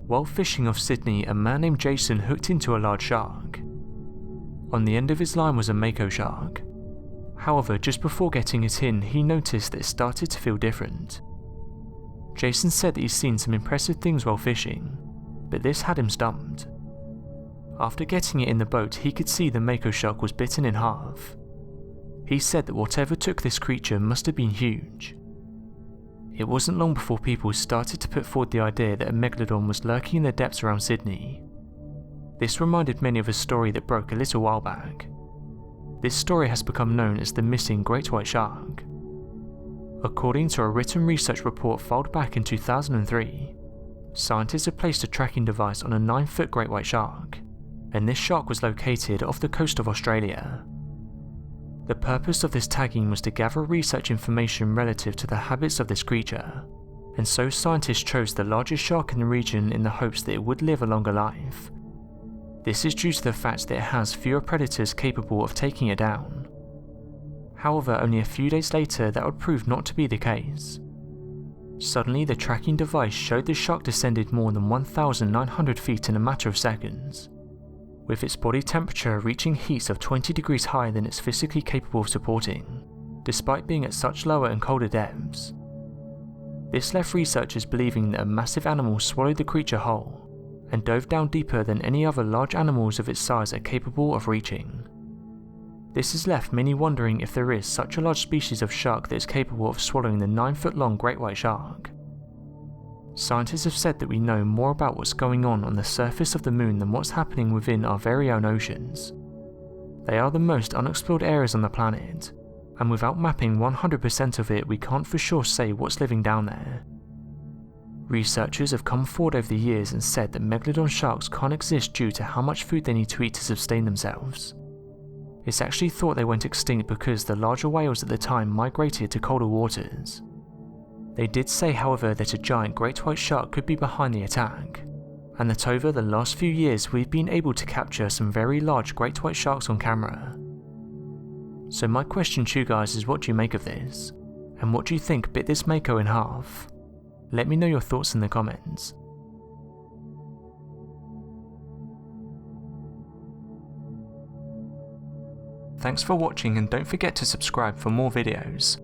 While fishing off Sidney, a man named Jason hooked into a large shark. On the end of his line was a mako shark. However, just before getting it in, he noticed that it started to feel different. Jason said that he's seen some impressive things while fishing, but this had him stumped. After getting it in the boat, he could see the mako shark was bitten in half. He said that whatever took this creature must have been huge. It wasn't long before people started to put forward the idea that a Megalodon was lurking in the depths around Sidney. This reminded many of a story that broke a little while back. This story has become known as the missing great white shark. According to a written research report filed back in 2003, scientists have placed a tracking device on a 9-foot great white shark, and this shark was located off the coast of Australia. The purpose of this tagging was to gather research information relative to the habits of this creature, and so scientists chose the largest shark in the region in the hopes that it would live a longer life. This is due to the fact that it has fewer predators capable of taking it down. However, only a few days later that would prove not to be the case. Suddenly the tracking device showed the shark descended more than 1,900 feet in a matter of seconds, with its body temperature reaching heats of 20 degrees higher than it's physically capable of supporting, despite being at such lower and colder depths. This left researchers believing that a massive animal swallowed the creature whole, and dove down deeper than any other large animals of its size are capable of reaching. This has left many wondering if there is such a large species of shark that is capable of swallowing the 9-foot-long great white shark. Scientists have said that we know more about what's going on the surface of the moon than what's happening within our very own oceans. They are the most unexplored areas on the planet, and without mapping 100% of it, we can't for sure say what's living down there. Researchers have come forward over the years and said that Megalodon sharks can't exist due to how much food they need to eat to sustain themselves. It's actually thought they went extinct because the larger whales at the time migrated to colder waters. They did say, however, that a giant great white shark could be behind the attack, and that over the last few years we've been able to capture some very large great white sharks on camera. So my question to you guys is, what do you make of this? And what do you think bit this mako in half? Let me know your thoughts in the comments. Thanks for watching, and don't forget to subscribe for more videos.